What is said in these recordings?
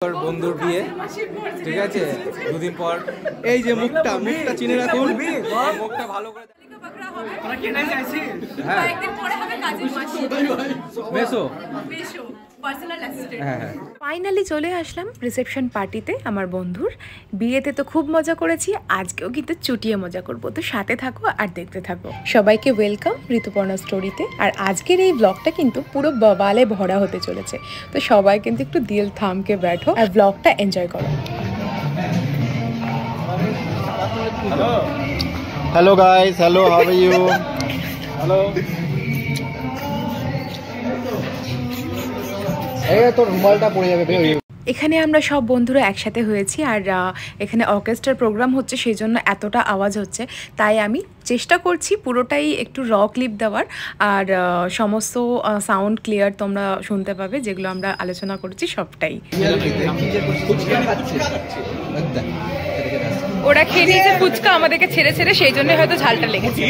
বন্ধুর বিয়ে, ঠিক আছে? দুদিন পর এই যে মুখটা চিনে রাখুন, মুখটা ভালো করে ফাইনালি চলে আসলাম রিসেপশন পার্টিতে আমার বন্ধুর বিয়েতে। তো খুব মজা করেছি, আজকেও কিন্তু চুটিয়ে মজা করব। তো সাথে থাকো আর দেখতে থাকো। সবাইকে ওয়েলকাম ঋতুপর্ণা স্টোরিতে। আর আজকের এই ব্লগটা কিন্তু পুরো ববালে ভরা হতে চলেছে। তো সবাই কিন্তু একটু দিল থামকে बैठो আর ব্লগটা এনজয় করো। Hello guys, hello, how are you? Hello. এই তো রুমালটা পড়ে যাবে বেরিয়ে। এখানে আমরা সব বন্ধুরা একসাথে হয়েছি আর এখানে অর্কেস্ট্রার প্রোগ্রাম হচ্ছে, সেই জন্য এতটা আওয়াজ হচ্ছে। তাই আমি চেষ্টা করছি পুরোটাই একটু র ক্লিপ দেওয়ার, আর সমস্ত সাউন্ড ক্লিয়ার তোমরা শুনতে পাবে, যেগুলো আমরা আলোচনা করেছি সবটাই। ওরা খেয়ে নিয়েছে ফুচকা আমাদেরকে ছেড়ে ছেড়ে, সেই জন্য হয়তো ঝালটা লেগেছে।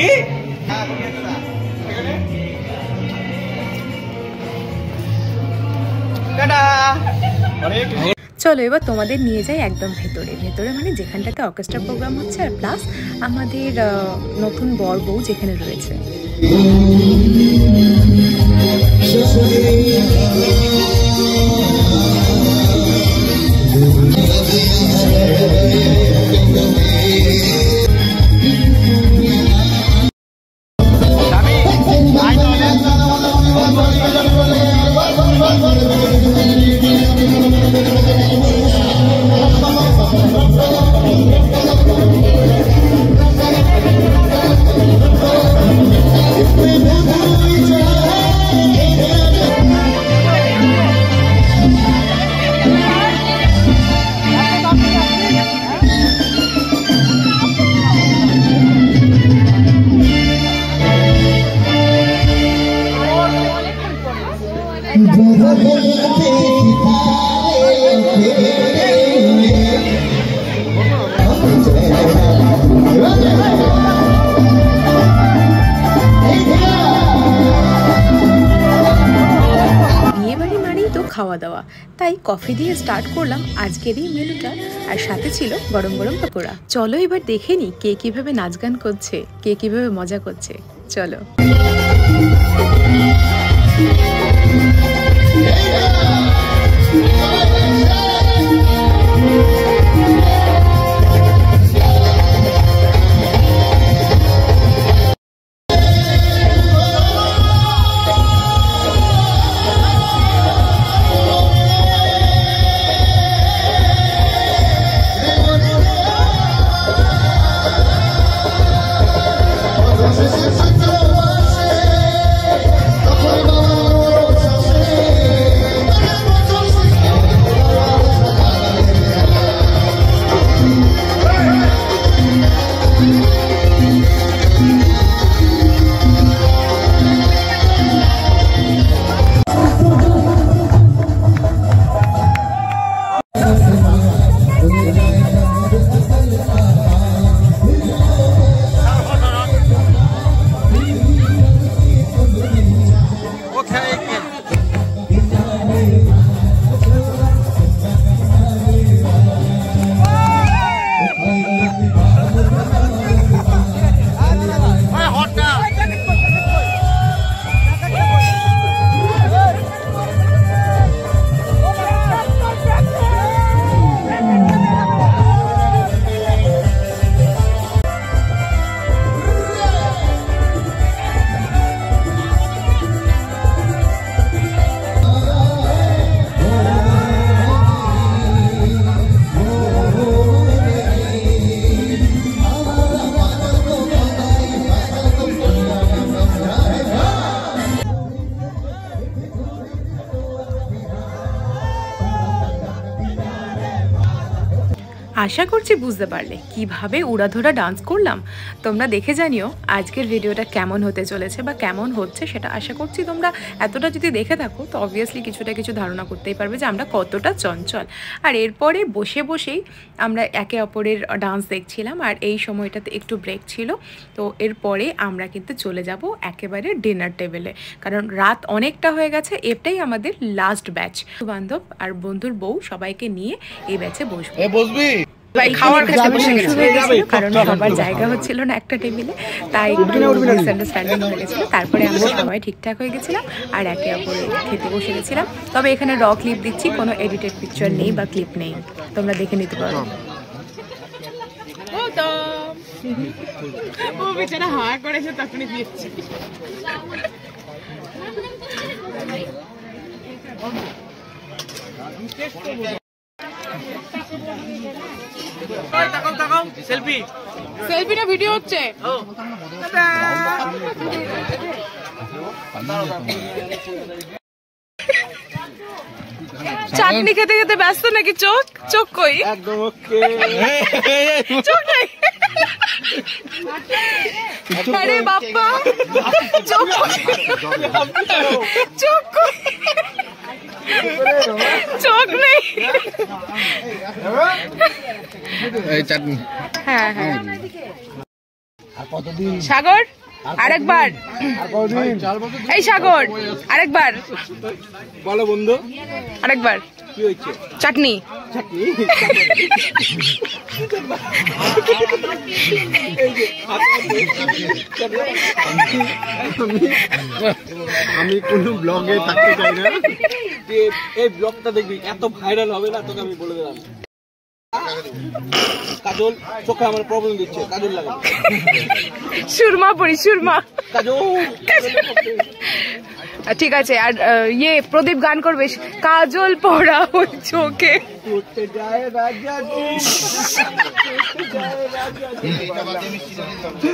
চলো এবার তোমাদের নিয়ে যাই একদম ভেতরে মানে যেখানটাতে অর্কেস্ট্রা প্রোগ্রাম হচ্ছে, আর প্লাস আমাদের নতুন বর বউ যেখানে রয়েছে। খাওয়া দাওয়া, তাই কফি দিয়ে স্টার্ট করলাম আজকের এই মেনুটা, আর সাথে ছিল গরম গরম পকোড়া। চলো এবার দেখে নি কে কিভাবে নাচ গান করছে, কে কিভাবে মজা করছে। চলো। আশা করছি বুঝতে পারলে কিভাবে উড়াধুরা ডান্স করলাম। তোমরা দেখে জানিও আজকের ভিডিওটা কেমন হতে চলেছে বা কেমন হচ্ছে, সেটা আশা করছি তোমরা এতটা যদি দেখে থাকো তো অবভিয়াসলি কিছুটা কিছু ধারণা করতেই পারবে যে আমরা কতটা চঞ্চল। আর এরপরে বসে বসেই আমরা একে অপরের ডান্স দেখছিলাম, আর এই সময়টাতে একটু ব্রেক ছিল। তো এরপরে আমরা কিন্তু চলে যাব একেবারে ডিনার টেবিলে, কারণ রাত অনেকটা হয়ে গেছে। এটাই আমাদের লাস্ট ব্যাচ। বান্ধব আর বন্ধুর বউ সবাইকে নিয়ে এই ব্যাচে বসবো। খাওয়ার খেতে বসে গেছিল, কারণ সবার জায়গা হচ্ছিল না একটা টেবিলে, তাই একটু মিসআন্ডারস্ট্যান্ডিং হয়ে গেছিল। তারপরে আমরা সবাই ঠিকঠাক হয়ে গেছিলাম আর একে অপরে খেতে বসে গেছিলাম। তবে এখানে র ক্লিপ দিচ্ছি, কোনো এডিটেড পিকচার নেই বা ক্লিপ নেই, তোমরা দেখে নিতে পারো। ও বেচারা হা করেছে, তখনই দিয়েছি। সেলফি না ভিডিও হচ্ছে? চাটনি খেতে খেতে ব্যস্ত নাকি? চোখ চোখ কই? একদম ওকে। চোখ নাই। আরে বাপ্পা, চোখ চোখ কই? চোখ নেই। চাটনি। হ্যাঁ হ্যাঁ। সাগর আরেকবার, এই সাগর আরেকবার বলো বন্ধু, আরেকবার। কি হয়েছে? চাটনি। আমি কোনো ব্লগে থাকতে চাই না, এই ব্লগটা দেখবি এত ভাইরাল হবে না, তোকে আমি বলে দিলাম। কাজল চোখে আমার প্রবলেম দিচ্ছে, কাজল লাগাবো। সুরমা পড়ি, সুরমা। কাজল ঠিক আছে। আর ইয়ে প্রদীপ গান করবে, কাজল পড়া ওই চোখে।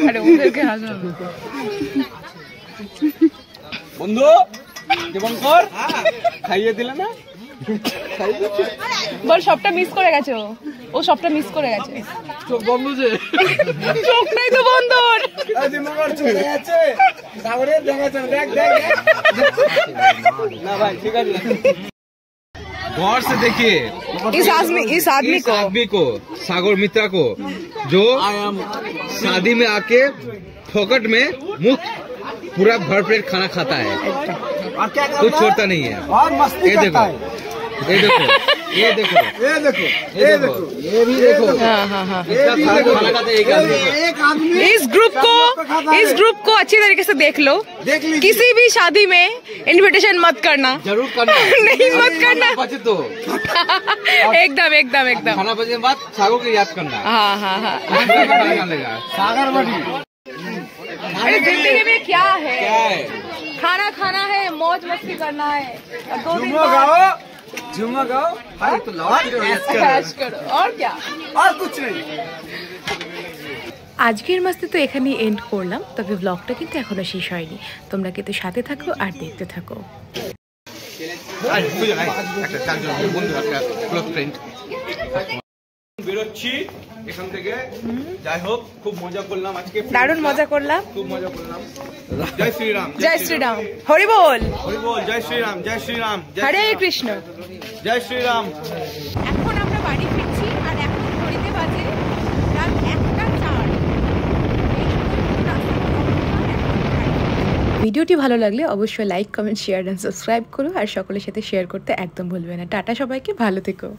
আরে ওদেরকে হাসাবে। বন্ধু দেবঙ্কর খাইয়ে দিলে না? বল সবটা মিস করে গেছে ও সবটা মিস করে গেছে। চোখ বন্ধ যে, চোখ নাই তো বন্ধর। না ভাই ঠিক আছে। गौर से देखिए इस आदमी को सागर मित्रा को जो शादी में आके फोकट में मुफ्त पूरा भर पेट खाना खाता है, कुछ छोड़ता नहीं है। ये देखो, ये देखो, ये देखो, ये देखो, ये देखो, ये भी देखो। हाँ। खाना खाता है एक आदमी। इस ग्रुप को अच्छी तरीके से देख लो। किसी भी शादी में इनविटेशन मत करना, जरूर करना। नहीं मत करना। बचे तो एकदम एकदम एकदम। खाना बचने के बाद सागर को याद करना। हाँ। सागर बड़ी अरे जिंदगी में क्या है? खाना खाना है, मौज मस्ती करना है, और 2 दिन झुमा गाओ भाई, तो ऐश करो, और क्या, और कुछ नहीं। আজকের মাস্তে তো এখানেই এন্ড করলাম, তবে ব্লগটা কিন্তু এখনো শেষ হয়নি। তোমরা কিন্তু সাথে থাকো আর দেখতে থাকো। বেরোচ্ছি এখান থেকে, যাই হোক খুব মজা করলাম আজকে, দারুণ মজা করলাম, খুব মজা করলাম। জয় শ্রীরাম, জয় শ্রীরাম, হরি বল, হরি বল, জয় শ্রীরাম, জয় শ্রীরাম, হরে কৃষ্ণ, জয় শ্রীরাম। এখন আমরা বাড়ি ফিরছি আর এখন ঘড়িতে বাজে রাত 1:04। ভিডিওটি ভালো লাগলে অবশ্যই like, comment, share and subscribe করো, আর সকলের সাথে শেয়ার করতে একদম ভুলবে না। টাটা সবাইকে, ভালো থেকো।